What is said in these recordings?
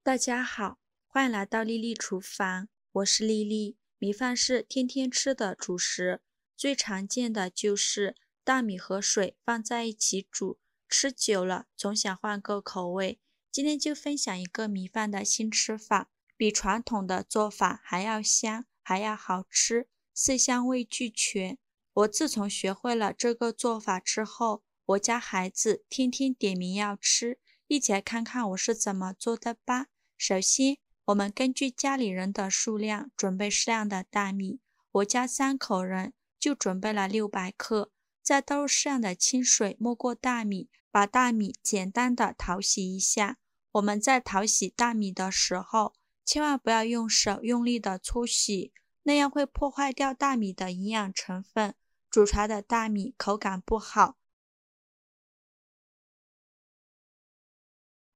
大家好，欢迎来到丽丽厨房，我是丽丽。米饭是天天吃的主食，最常见的就是大米和水放在一起煮，吃久了总想换个口味。今天就分享一个米饭的新吃法，比传统的做法还要香，还要好吃，色香味俱全。我自从学会了这个做法之后，我家孩子天天点名要吃，一起来看看我是怎么做的吧。首先，我们根据家里人的数量准备适量的大米。我家3口人就准备了600克。再倒入适量的清水没过大米，把大米简单的淘洗一下。我们在淘洗大米的时候，千万不要用手用力的搓洗，那样会破坏掉大米的营养成分，煮出来的大米口感不好。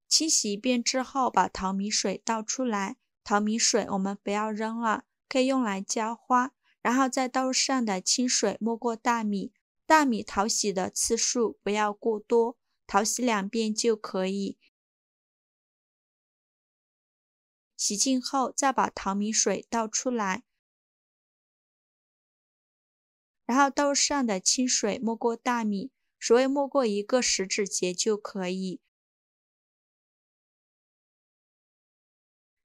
清洗一遍之后，把淘米水倒出来。淘米水我们不要扔了，可以用来浇花。然后再倒入适量的清水没过大米。大米淘洗的次数不要过多，淘洗2遍就可以。洗净后再把淘米水倒出来，然后倒入适量的清水没过大米，水位没过1个食指节就可以。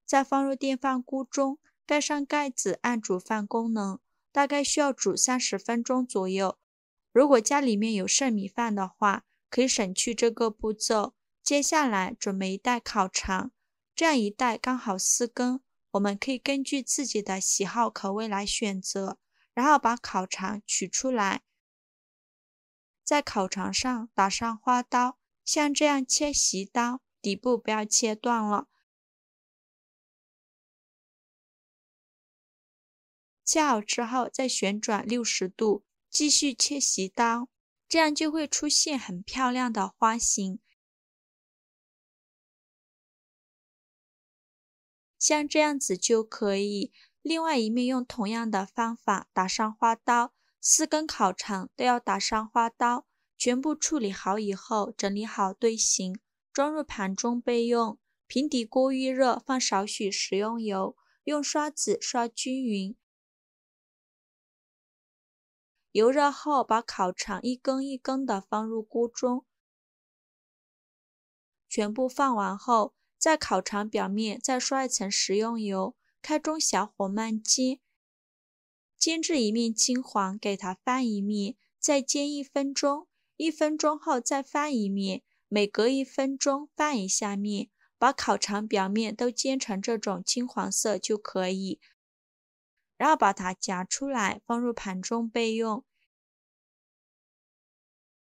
再放入电饭锅中，盖上盖子按煮饭功能，大概需要煮30分钟左右。如果家里面有剩米饭的话，可以省去这个步骤。接下来准备1袋烤肠，这样1袋刚好4根，我们可以根据自己的喜好口味来选择。然后把烤肠取出来，在烤肠上打上花刀，像这样切细刀，底部不要切断了。切好之后再旋转60度，继续切细刀，这样就会出现很漂亮的花形。像这样子就可以。另外一面用同样的方法打上花刀，4根烤肠都要打上花刀。全部处理好以后，整理好队形，装入盘中备用。平底锅预热，放少许食用油，用刷子刷均匀。油热后，把烤肠一根一根的放入锅中，全部放完后，在烤肠表面再刷一层食用油，开中小火慢煎，煎至一面金黄，给它翻一面，再煎1分钟，1分钟后再翻一面，每隔1分钟翻一下面，把烤肠表面都煎成这种金黄色就可以。然后把它夹出来，放入盘中备用。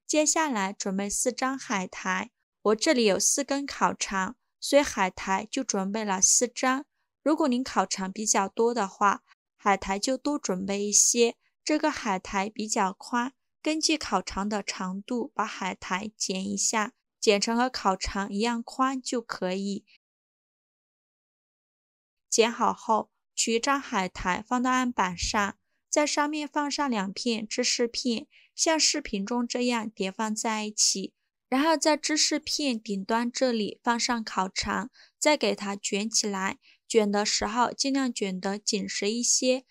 接下来准备4张海苔，我这里有4根烤肠，所以海苔就准备了4张。如果您烤肠比较多的话，海苔就多准备一些。这个海苔比较宽，根据烤肠的长度把海苔剪一下，剪成和烤肠一样宽就可以。剪好后，取1张海苔放到案板上，在上面放上2片芝士片，像视频中这样叠放在一起。然后在芝士片顶端这里放上烤肠，再给它卷起来。卷的时候尽量卷得紧实一些。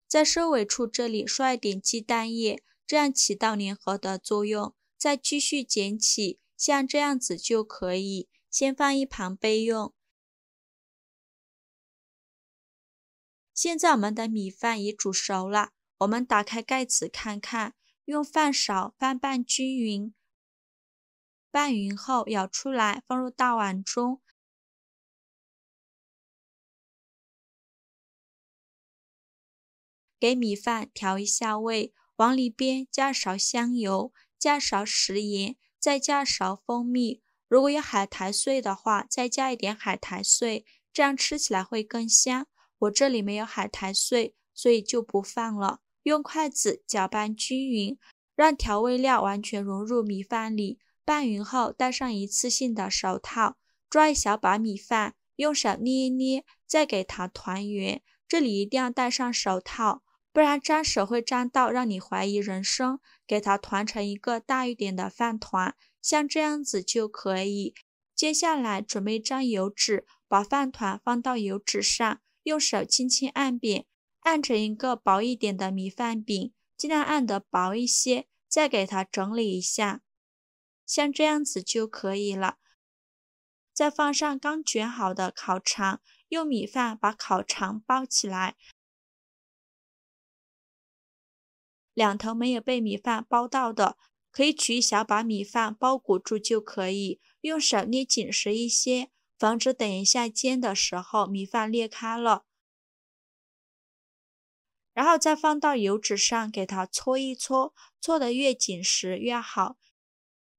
在收尾处这里刷一点鸡蛋液，这样起到粘合的作用。再继续卷起，像这样子就可以。先放一旁备用。现在我们的米饭已煮熟了，我们打开盖子看看，用饭勺翻拌均匀。拌匀后舀出来，放入大碗中。给米饭调一下味，往里边加勺香油，加勺食盐，再加勺蜂蜜。如果有海苔碎的话，再加一点海苔碎，这样吃起来会更香。我这里没有海苔碎，所以就不放了。用筷子搅拌均匀，让调味料完全融入米饭里。拌匀后戴上一次性的手套，抓一小把米饭，用手捏一捏，再给它团圆。这里一定要戴上手套，不然沾手会沾到让你怀疑人生。给它团成一个大一点的饭团，像这样子就可以。接下来准备一张油纸，把饭团放到油纸上，用手轻轻按扁，按成一个薄一点的米饭饼，尽量按得薄一些，再给它整理一下，像这样子就可以了。再放上刚卷好的烤肠，用米饭把烤肠包起来，两头没有被米饭包到的，可以取一小把米饭包裹住就可以，用手捏紧实一些，防止等一下煎的时候米饭裂开了。然后再放到油纸上给它搓一搓，搓得越紧实越好。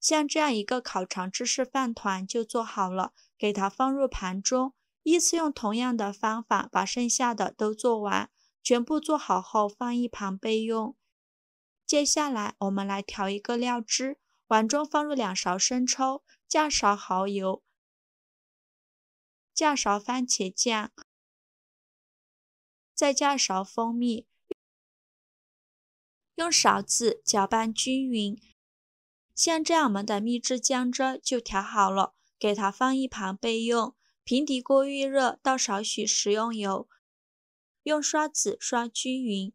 像这样一个烤肠芝士饭团就做好了，给它放入盘中，依次用同样的方法把剩下的都做完，全部做好后放一旁备用。接下来我们来调一个料汁，碗中放入2勺生抽，2勺蚝油，2勺番茄酱，再加1勺蜂蜜，用勺子搅拌均匀。像这样我们的秘制姜汁就调好了，给它放一旁备用。平底锅预热，倒少许食用油，用刷子刷均匀。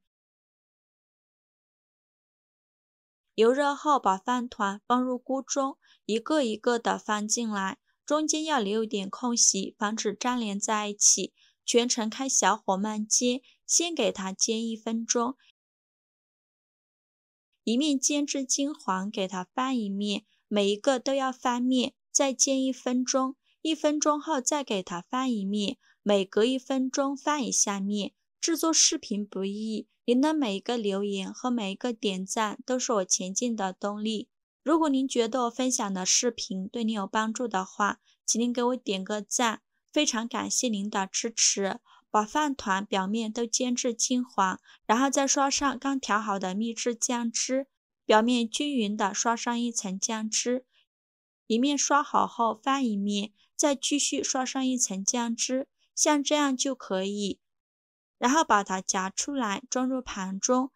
油热后把饭团放入锅中，一个一个的放进来，中间要留一点空隙，防止粘连在一起。全程开小火慢煎，先给它煎1分钟。一面煎至金黄，给它翻一面，每一个都要翻面，再煎1分钟。1分钟后再给它翻一面，每隔1分钟翻一下面。制作视频不易，您的每一个留言和每一个点赞都是我前进的动力。如果您觉得我分享的视频对您有帮助的话，请您给我点个赞，非常感谢您的支持。把饭团表面都煎至金黄，然后再刷上刚调好的秘制酱汁，表面均匀的刷上一层酱汁，一面刷好后翻一面，再继续刷上一层酱汁，像这样就可以。然后把它夹出来，装入盘中。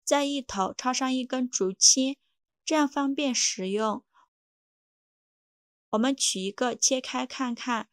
在一头插上一根竹签，这样方便食用。我们取一个切开看看，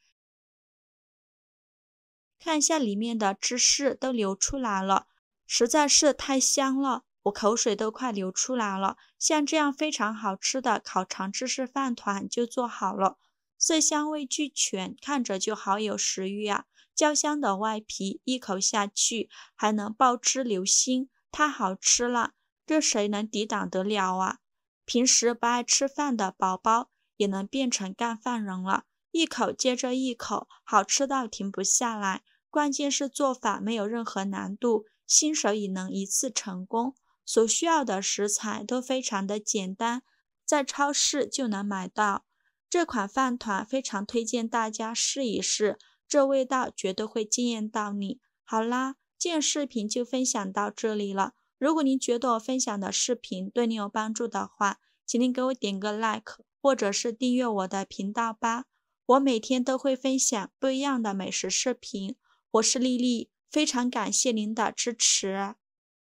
看一下里面的芝士都流出来了，实在是太香了，我口水都快流出来了。像这样非常好吃的烤肠芝士饭团就做好了，色香味俱全，看着就好有食欲啊！焦香的外皮一口下去还能爆汁流心，太好吃了，这谁能抵挡得了啊？平时不爱吃饭的宝宝也能变成干饭人了，一口接着一口，好吃到停不下来。关键是做法没有任何难度，新手也能一次成功。所需要的食材都非常的简单，在超市就能买到。这款饭团非常推荐大家试一试，这味道绝对会惊艳到你。好啦，今天视频就分享到这里了。如果您觉得我分享的视频对您有帮助的话，请您给我点个 like， 或者是订阅我的频道吧。我每天都会分享不一样的美食视频。我是丽丽，非常感谢您的支持。